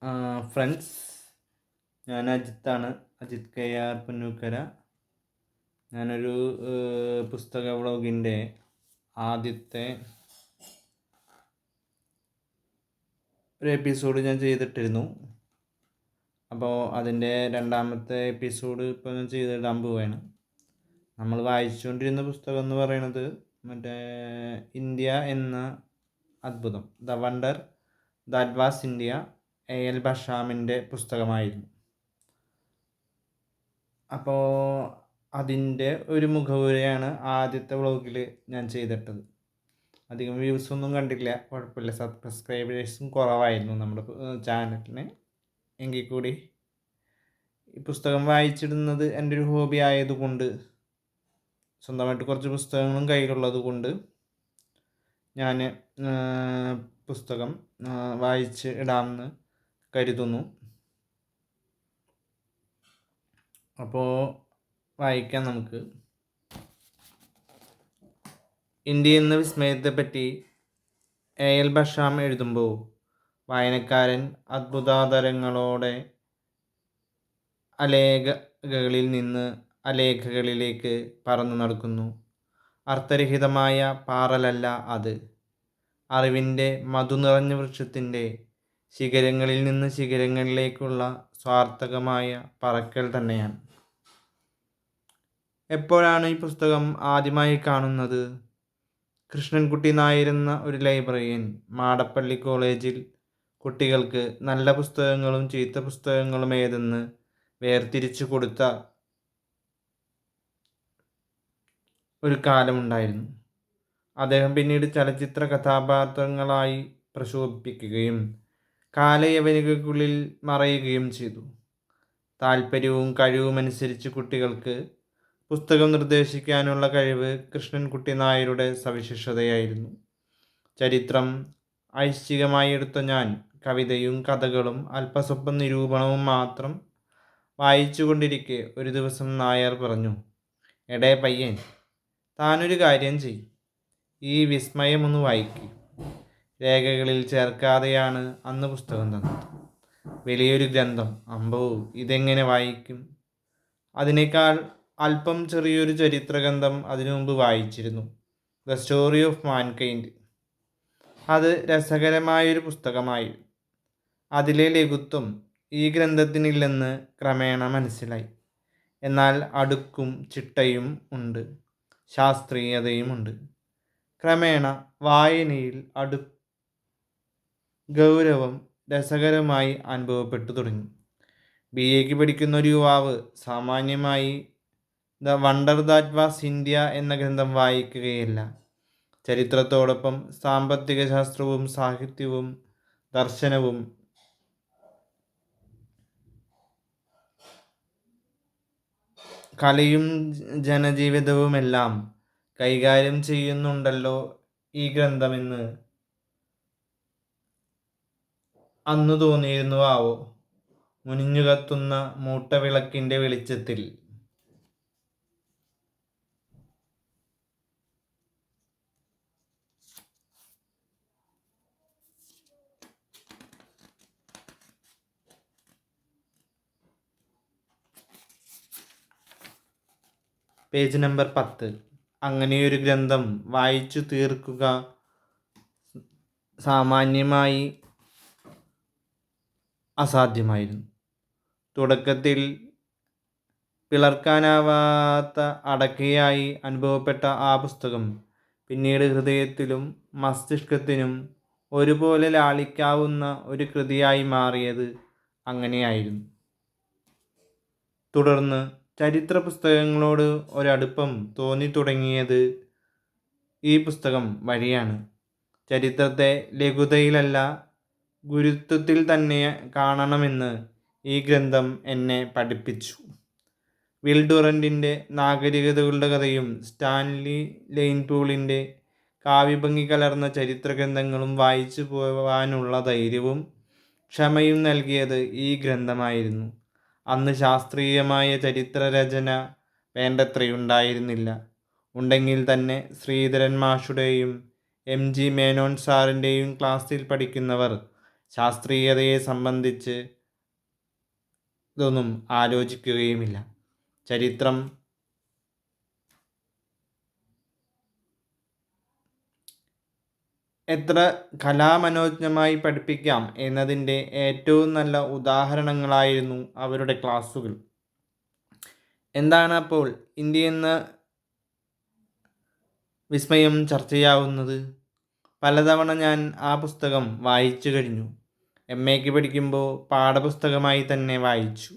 Friends, ഞാൻ അജിത്താണ്. Ajith KR പുന്നൂക്കര. ഞാനൊരു പുസ്തക വ്ളോഗിൻ്റെ ആദ്യത്തെ ഒരു എപ്പിസോഡ് ഞാൻ ചെയ്തിട്ടിരുന്നു. അപ്പോൾ അതിൻ്റെ രണ്ടാമത്തെ എപ്പിസോഡ് ഇപ്പോൾ ഞാൻ ചെയ്തിടാൻ പോവുകയാണ്. നമ്മൾ വായിച്ചുകൊണ്ടിരുന്ന പുസ്തകം എന്ന് പറയുന്നത് മറ്റേ ഇന്ത്യ എന്ന അത്ഭുതം, the wonder that was India, A.L. ബഷാമിൻ്റെ പുസ്തകമായിരുന്നു. അപ്പോൾ അതിൻ്റെ ഒരു മുഖവുരയാണ് ആദ്യത്തെ വ്ളോഗിൽ ഞാൻ ചെയ്തിട്ടത്. അധികം വ്യൂസൊന്നും കണ്ടില്ല, കുഴപ്പമില്ല. സബ്സ്ക്രൈബേഴ്സും കുറവായിരുന്നു നമ്മുടെ ചാനലിന്. എങ്കിൽ കൂടി ഈ പുസ്തകം വായിച്ചിടുന്നത് എൻ്റെ ഒരു ഹോബി ആയതുകൊണ്ട്, സ്വന്തമായിട്ട് കുറച്ച് പുസ്തകങ്ങളും കയ്യിലുള്ളത് കൊണ്ട് ഞാൻ പുസ്തകം വായിച്ച് ഇടാമെന്ന് കരുതുന്നു. അപ്പോൾ വായിക്കാം നമുക്ക്. ഇന്ത്യ എന്ന വിസ്മയത്തെപ്പറ്റി A.L. ബഷാം എഴുതുമ്പോൾ വായനക്കാരൻ അത്ഭുതാതരങ്ങളോടെ അലേഖകളിൽ നിന്ന് അലേഖകളിലേക്ക് പറന്നു നടക്കുന്നു. അർത്ഥരഹിതമായ പാറലല്ല അത്. അറിവിൻ്റെ മധു നിറഞ്ഞ വൃക്ഷത്തിൻ്റെ ശിഖരങ്ങളിൽ നിന്ന് ശിഖരങ്ങളിലേക്കുള്ള സ്വാർത്ഥകമായ പറക്കൽ തന്നെയാണ്. എപ്പോഴാണ് ഈ പുസ്തകം ആദ്യമായി കാണുന്നത്? കൃഷ്ണൻകുട്ടി നായരെന്ന ഒരു ലൈബ്രറിയൻ മാടപ്പള്ളി കോളേജിൽ കുട്ടികൾക്ക് നല്ല പുസ്തകങ്ങളും ചീത്ത പുസ്തകങ്ങളും ഏതെന്ന് വേർതിരിച്ചു കൊടുത്ത ഒരു കാലമുണ്ടായിരുന്നു. അദ്ദേഹം പിന്നീട് ചലച്ചിത്ര കഥാപാത്രങ്ങളായി പ്രശോഭിപ്പിക്കുകയും കാലയവനികൾക്കുള്ളിൽ മറയുകയും ചെയ്തു. താല്പര്യവും കഴിവുമനുസരിച്ച് കുട്ടികൾക്ക് പുസ്തകം നിർദ്ദേശിക്കാനുള്ള കഴിവ് കൃഷ്ണൻകുട്ടി നായരുടെ സവിശേഷതയായിരുന്നു. ചരിത്രം ഐച്ഛികമായി എടുത്ത ഞാൻ കവിതയും കഥകളും അല്പസ്വല്പം നിരൂപണവും മാത്രം വായിച്ചുകൊണ്ടിരിക്കെ ഒരു ദിവസം നായർ പറഞ്ഞു, എടേ പയ്യൻ, താനൊരു കാര്യം ചെയ്യും, ഈ വിസ്മയമൊന്ന് വായിക്കും. രേഖകളിൽ ചേർക്കാതെയാണ് അന്ന് പുസ്തകം തന്നത്. വലിയൊരു ഗ്രന്ഥം, അമ്പോ, ഇതെങ്ങനെ വായിക്കും? അതിനേക്കാൾ അല്പം ചെറിയൊരു ചരിത്രഗ്രന്ഥം അതിനു മുമ്പ് വായിച്ചിരുന്നു, ദ സ്റ്റോറി ഓഫ് മാൻകൈൻഡ്. അത് രസകരമായൊരു പുസ്തകമായി. അതിലെ ലഘുത്വം ഈ ഗ്രന്ഥത്തിനില്ലെന്ന് ക്രമേണ മനസ്സിലായി. എന്നാൽ അടുക്കും ചിട്ടയും ഉണ്ട്, ശാസ്ത്രീയതയുമുണ്ട്. ക്രമേണ വായനയിൽ ഗൗരവം രസകരമായി അനുഭവപ്പെട്ടു തുടങ്ങി. BA പഠിക്കുന്ന ഒരു യുവാവ് സാമാന്യമായി the wonder that was India എന്ന ഗ്രന്ഥം വായിക്കുകയില്ല. ചരിത്രത്തോടൊപ്പം സാമ്പത്തിക ശാസ്ത്രവും സാഹിത്യവും ദർശനവും കലയും ജനജീവിതവുമെല്ലാം കൈകാര്യം ചെയ്യുന്നുണ്ടല്ലോ ഈ ഗ്രന്ഥമെന്ന് അന്നു തോന്നിയിരുന്നുവാവോ മുനിഞ്ഞുകത്തുന്ന മൂട്ടവിളക്കിൻ്റെ വെളിച്ചത്തിൽ. Page number 10. അങ്ങനെയൊരു ഗ്രന്ഥം വായിച്ചു തീർക്കുക സാമാന്യമായി അസാധ്യമായിരുന്നു. തുടക്കത്തിൽ പിളർക്കാനാവാത്ത അടക്കയായി അനുഭവപ്പെട്ട ആ പുസ്തകം പിന്നീട് ഹൃദയത്തിലും മസ്തിഷ്കത്തിനും ഒരുപോലെ ലാളിക്കാവുന്ന ഒരു കൃതിയായി മാറിയത് അങ്ങനെയായിരുന്നു. തുടർന്ന് ചരിത്ര പുസ്തകങ്ങളോട് ഒരടുപ്പം തോന്നിത്തുടങ്ങിയത് ഈ പുസ്തകം വഴിയാണ്. ചരിത്രത്തെ ലഘുതയിലല്ല, ഗുരുത്വത്തിൽ തന്നെ കാണണമെന്ന് ഈ ഗ്രന്ഥം എന്നെ പഠിപ്പിച്ചു. വിൽ ഡുറൻറ്റിൻ്റെ നാഗരികതകളുടെ കഥയും സ്റ്റാൻലി ലെയിൻപൂളിൻ്റെ കാവ്യഭംഗി കലർന്ന ചരിത്ര ഗ്രന്ഥങ്ങളും വായിച്ചു പോവാനുള്ള ധൈര്യവും ക്ഷമയും നൽകിയത് ഈ ഗ്രന്ഥമായിരുന്നു. അന്ന് ശാസ്ത്രീയമായ ചരിത്രരചന വേണ്ടത്രയുണ്ടായിരുന്നില്ല. ഉണ്ടെങ്കിൽ തന്നെ ശ്രീധരൻ മാഷുടെയും MG മേനോൻ സാറിൻ്റെയും ക്ലാസ്സിൽ പഠിക്കുന്നവർ ശാസ്ത്രീയതയെ സംബന്ധിച്ച് ഇതൊന്നും ആലോചിക്കുകയുമില്ല. ചരിത്രം എത്ര കലാമനോജ്ഞമായി പഠിപ്പിക്കാം എന്നതിൻ്റെ ഏറ്റവും നല്ല ഉദാഹരണങ്ങളായിരുന്നു അവരുടെ ക്ലാസ്സുകൾ. എന്താണ് അപ്പോൾ ഇന്ത്യ എന്ന വിസ്മയം ചർച്ചയാവുന്നത്? പലതവണ ഞാൻ ആ പുസ്തകം വായിച്ചു കഴിഞ്ഞു. MAക്ക് പഠിക്കുമ്പോൾ പാഠപുസ്തകമായി തന്നെ വായിച്ചു.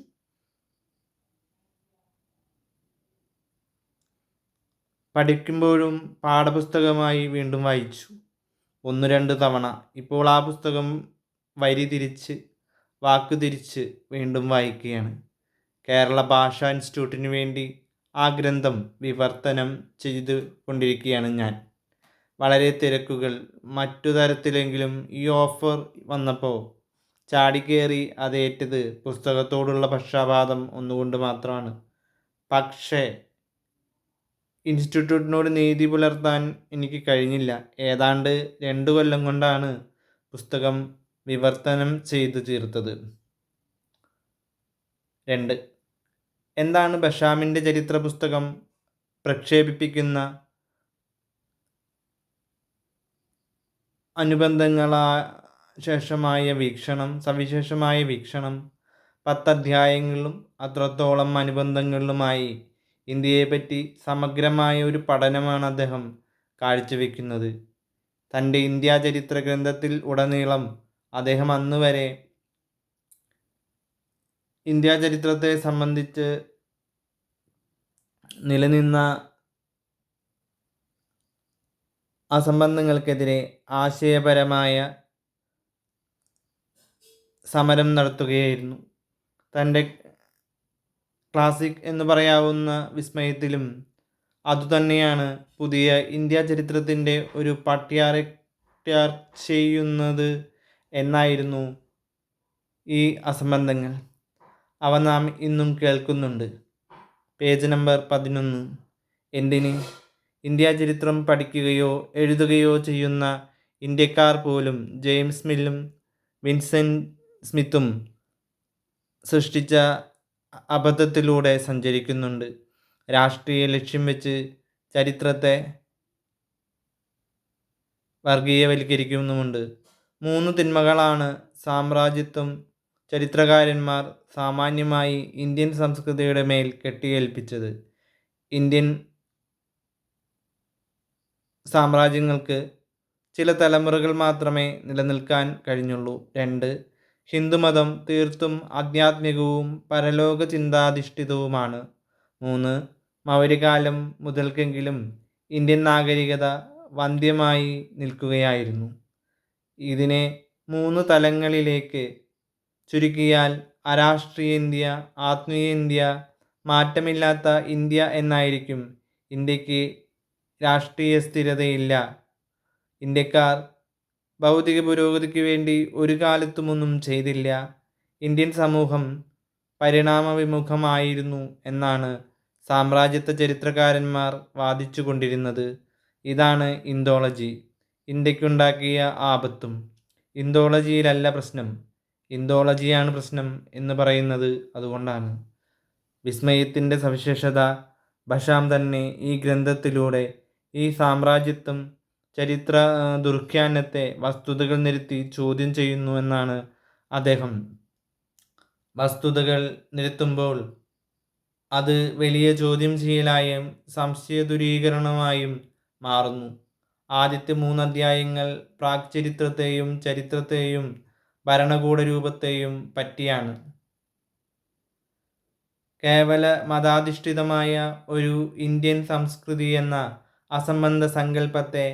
പഠിക്കുമ്പോഴും പാഠപുസ്തകമായി വീണ്ടും വായിച്ചു, 1-2 തവണ. ഇപ്പോൾ ആ പുസ്തകം വരി തിരിച്ച് വാക്ക് തിരിച്ച് വീണ്ടും വായിക്കുകയാണ്. കേരള ഭാഷാ ഇൻസ്റ്റിറ്റ്യൂട്ടിന് വേണ്ടി ആ ഗ്രന്ഥം വിവർത്തനം ചെയ്ത് കൊണ്ടിരിക്കുകയാണ് ഞാൻ. വളരെ തിരക്കുകൾ. മറ്റു തരത്തിലെങ്കിലും ഈ ഓഫർ വന്നപ്പോൾ ചാടിക്കേറി അതേറ്റത് പുസ്തകത്തോടുള്ള പക്ഷാപാതം ഒന്നുകൊണ്ട് മാത്രമാണ്. പക്ഷേ ഇൻസ്റ്റിറ്റ്യൂട്ടിനോട് നീതി പുലർത്താൻ എനിക്ക് കഴിഞ്ഞില്ല. ഏതാണ്ട് 2 കൊല്ലം കൊണ്ടാണ് പുസ്തകം വിവർത്തനം ചെയ്തു തീർത്തത്. 2. എന്താണ് ബഷാമിൻ്റെ ചരിത്ര പുസ്തകം പ്രക്ഷേപിപ്പിക്കുന്ന സവിശേഷമായ വീക്ഷണം? 10 അധ്യായങ്ങളിലും അത്രത്തോളം അനുബന്ധങ്ങളിലുമായി ഇന്ത്യയെപ്പറ്റി സമഗ്രമായ ഒരു പഠനമാണ് അദ്ദേഹം കാഴ്ചവെക്കുന്നത്. തൻ്റെ ഇന്ത്യാ ചരിത്ര ഗ്രന്ഥത്തിൽ ഉടനീളം അദ്ദേഹം അന്ന് വരെ ഇന്ത്യാ ചരിത്രത്തെ സംബന്ധിച്ച് നിലനിന്ന അസംബന്ധങ്ങൾക്കെതിരെ ആശയപരമായ സമരം നടത്തുകയായിരുന്നു. തൻ്റെ ക്ലാസിക് എന്ന് പറയാവുന്ന വിസ്മയത്തിലും അതുതന്നെയാണ് പുതിയ ഇന്ത്യാ ചരിത്രത്തിൻ്റെ ഒരു പട്യാർ ചെയ്യുന്നത് എന്നായിരുന്നു ഈ അസംബന്ധങ്ങൾ. അവ നാം ഇന്നും കേൾക്കുന്നുണ്ട്. Page number 11. എന്തിന്? ഇന്ത്യാ ചരിത്രം പഠിക്കുകയോ എഴുതുകയോ ചെയ്യുന്ന ഇന്ത്യക്കാർ പോലും ജെയിംസ് മില്ലും വിൻസെൻ്റ് സ്മിത്തും സൃഷ്ടിച്ച അബദ്ധത്തിലൂടെ സഞ്ചരിക്കുന്നുണ്ട്. രാഷ്ട്രീയ ലക്ഷ്യം വെച്ച് ചരിത്രത്തെ വർഗീയവൽക്കരിക്കുന്നുമുണ്ട്. 3 തിന്മകളാണ് സാമ്രാജ്യത്വം ചരിത്രകാരന്മാർ സാമാന്യമായി ഇന്ത്യൻ സംസ്കൃതിയുടെ മേൽ കെട്ടിയേൽപ്പിച്ചത്. ഇന്ത്യൻ സാമ്രാജ്യങ്ങൾക്ക് ചില തലമുറകൾ മാത്രമേ നിലനിൽക്കാൻ കഴിഞ്ഞുള്ളൂ. 2. ഹിന്ദുമതം തീർത്തും ആധ്യാത്മികവും പരലോക ചിന്താധിഷ്ഠിതവുമാണ്. 3. മൗര്യകാലം മുതൽക്കെങ്കിലും ഇന്ത്യൻ നാഗരികത വന്ധ്യമായി നിൽക്കുകയായിരുന്നു. ഇതിനെ 3 തലങ്ങളിലേക്ക് ചുരുക്കിയാൽ അരാഷ്ട്രീയ ഇന്ത്യ, ആത്മീയ ഇന്ത്യ, മാറ്റമില്ലാത്ത ഇന്ത്യ എന്നായിരിക്കും. ഇന്ത്യക്ക് രാഷ്ട്രീയ സ്ഥിരതയില്ല. ഇന്ത്യക്കാർ ഭൗതിക പുരോഗതിക്ക് വേണ്ടി ഒരു കാലത്തുമൊന്നും ചെയ്തില്ല. ഇന്ത്യൻ സമൂഹം പരിണാമവിമുഖമായിരുന്നു എന്നാണ് സാമ്രാജ്യത്വ ചരിത്രകാരന്മാർ വാദിച്ചു കൊണ്ടിരുന്നത്. ഇതാണ് ഇന്തോളജി ഇന്ത്യക്കുണ്ടാക്കിയ ആപത്തും. ഇന്തോളജിയിലല്ല പ്രശ്നം, ഇന്തോളജിയാണ് പ്രശ്നം എന്ന് പറയുന്നത് അതുകൊണ്ടാണ്. വിസ്മയത്തിൻ്റെ സവിശേഷത ബഷാം തന്നെ ഈ ഗ്രന്ഥത്തിലൂടെ ഈ സാമ്രാജ്യത്വം ചരിത്ര ദുർഖ്യാനത്തെ വസ്തുതകൾ നിരത്തി ചോദ്യം ചെയ്യുന്നു എന്നാണ്. അദ്ദേഹം വസ്തുതകൾ നിരത്തുമ്പോൾ അത് വലിയ ചോദ്യം ചെയ്യലായും സംശയദൂരീകരണമായും മാറുന്നു. ആദ്യത്തെ 3 അധ്യായങ്ങൾ പ്രാക് ചരിത്രത്തെയും ചരിത്രത്തെയും ഭരണകൂട രൂപത്തെയും പറ്റിയാണ്. കേവല മതാധിഷ്ഠിതമായ ഒരു ഇന്ത്യൻ സംസ്കൃതി എന്ന അസംബന്ധ സങ്കല്പത്തെ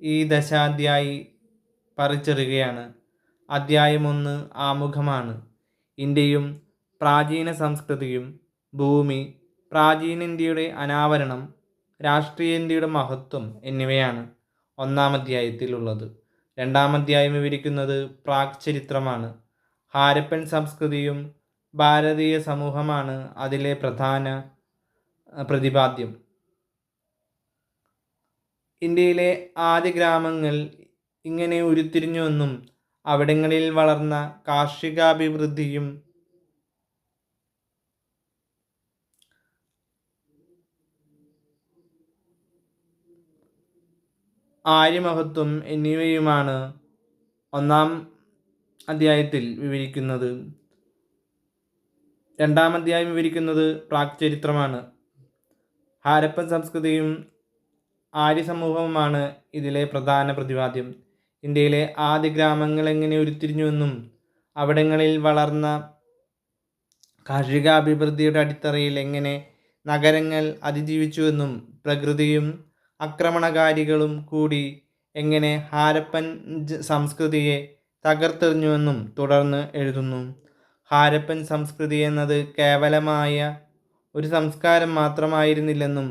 ഈ ദശാധ്യായി പറിച്ചെറിയുകയാണ്. അധ്യായം 1 ആമുഖമാണ്. ഇന്ത്യയും പ്രാചീന സംസ്കൃതിയും, ഭൂമി, പ്രാചീന ഇന്ത്യയുടെ അനാവരണം, രാഷ്ട്രീയ ഇന്ത്യയുടെ മഹത്വം എന്നിവയാണ് 1-ാം അധ്യായത്തിലുള്ളത്. 2-ാം അധ്യായം വിവരിക്കുന്നത് പ്രാക് ചരിത്രമാണ്. ഹാരപ്പൻ സംസ്കൃതിയും ഭാരതീയ സമൂഹമാണ് അതിലെ പ്രധാന പ്രതിപാദ്യം. ഇന്ത്യയിലെ ആദ്യ ഗ്രാമങ്ങൾ ഇങ്ങനെ ഉരുത്തിരിഞ്ഞുവെന്നും അവിടങ്ങളിൽ വളർന്ന കാർഷികാഭിവൃദ്ധിയും ആര്യമഹത്വം എന്നിവയുമാണ് ഒന്നാം അധ്യായത്തിൽ വിവരിക്കുന്നത്. രണ്ടാം അധ്യായം വിവരിക്കുന്നത് പ്രാക്ചരിത്രമാണ്. ഹാരപ്പൻ സംസ്കൃതിയും ആര്യ സമൂഹവുമാണ് ഇതിലെ പ്രധാന പ്രതിപാദ്യം. ഇന്ത്യയിലെ ആദ്യ ഗ്രാമങ്ങൾ എങ്ങനെ ഉരുത്തിരിഞ്ഞുവെന്നും അവിടങ്ങളിൽ വളർന്ന കാർഷികാഭിവൃദ്ധിയുടെ അടിത്തറയിൽ എങ്ങനെ നഗരങ്ങൾ അതിജീവിച്ചുവെന്നും പ്രകൃതിയും ആക്രമണകാരികളും കൂടി എങ്ങനെ ഹാരപ്പൻ സംസ്കൃതിയെ തകർത്തെറിഞ്ഞുവെന്നും തുടർന്ന് എഴുതുന്നു. ഹാരപ്പൻ സംസ്കൃതി എന്നത് കേവലമായ ഒരു സംസ്കാരം മാത്രമായിരുന്നില്ലെന്നും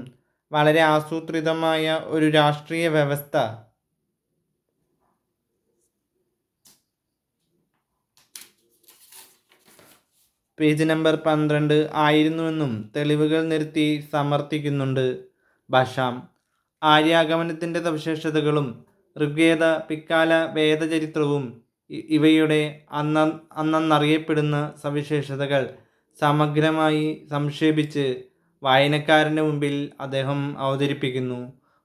വളരെ ആസൂത്രിതമായ ഒരു രാഷ്ട്രീയ വ്യവസ്ഥ പേജ് നമ്പർ 12 ആയിരുന്നുവെന്നും തെളിവുകൾ നിരത്തി സമർത്ഥിക്കുന്നുണ്ട് ഭാഷാം. ആര്യാഗമനത്തിൻ്റെ സവിശേഷതകളും ഋഗ്വേദ പിൽക്കാല വേദചരിത്രവും ഇവയുടെ അന്നറിയപ്പെടുന്ന സവിശേഷതകൾ സമഗ്രമായി സംക്ഷേപിച്ച് വായനക്കാരൻ്റെ മുമ്പിൽ അദ്ദേഹം അവതരിപ്പിക്കുന്നു.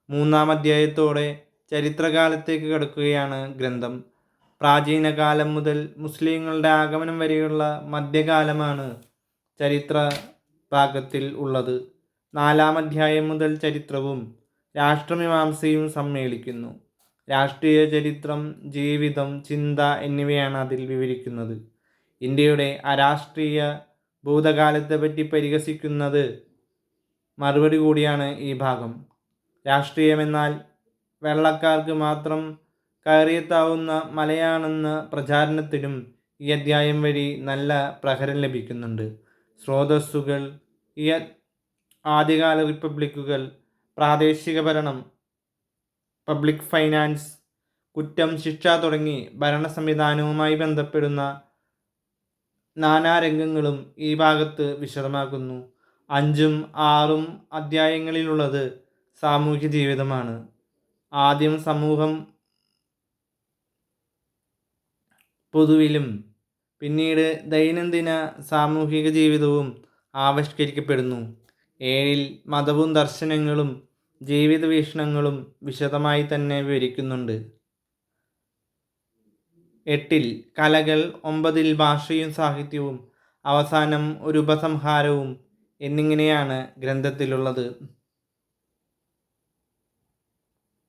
മൂന്നാം അധ്യായത്തോടെ ചരിത്രകാലത്തേക്ക് കടക്കുകയാണ് ഗ്രന്ഥം. പ്രാചീന കാലം മുതൽ മുസ്ലിങ്ങളുടെ ആഗമനം വരെയുള്ള മധ്യകാലമാണ് ചരിത്ര ഭാഗത്തിൽ ഉള്ളത്. നാലാം അധ്യായം മുതൽ ചരിത്രവും രാഷ്ട്രമീമാംസയും സമ്മേളിക്കുന്നു. രാഷ്ട്രീയ ചരിത്രം, ജീവിതം, ചിന്ത എന്നിവയാണ് അതിൽ വിവരിക്കുന്നത്. ഇന്ത്യയുടെ അരാഷ്ട്രീയ ഭൂതകാലത്തെപ്പറ്റി പരിഹസിക്കുന്നത് മറുപടി കൂടിയാണ് ഈ ഭാഗം. രാഷ്ട്രീയമെന്നാൽ വെള്ളക്കാർക്ക് മാത്രം കയറിയെത്താവുന്ന മലയാണെന്ന പ്രചാരണത്തിനും ഈ അധ്യായം വഴി നല്ല പ്രഹരം ലഭിക്കുന്നുണ്ട്. സ്രോതസ്സുകൾ, ഈ ആദ്യകാല റിപ്പബ്ലിക്കുകൾ, പ്രാദേശിക ഭരണം, പബ്ലിക് ഫൈനാൻസ്, കുറ്റം, ശിക്ഷ തുടങ്ങി ഭരണ സംവിധാനവുമായി ബന്ധപ്പെടുന്ന നാനാരംഗങ്ങളും ഈ ഭാഗത്ത് വിശദമാക്കുന്നു. 5ഉം 6ഉം അധ്യായങ്ങളിലുള്ളത് സാമൂഹ്യ ജീവിതമാണ്. ആദ്യം സമൂഹം പൊതുവിലും പിന്നീട് ദൈനംദിന സാമൂഹിക ജീവിതവും ആവിഷ്കരിക്കപ്പെടുന്നു. 7ൽ മതവും ദർശനങ്ങളും ജീവിത വീക്ഷണങ്ങളും വിശദമായി തന്നെ വിവരിക്കുന്നുണ്ട്. 8ൽ കലകൾ, 9ൽ ഭാഷയും സാഹിത്യവും, അവസാനം ഒരു ഉപസംഹാരവും എന്നിങ്ങനെയാണ് ഗ്രന്ഥത്തിലുള്ളത്.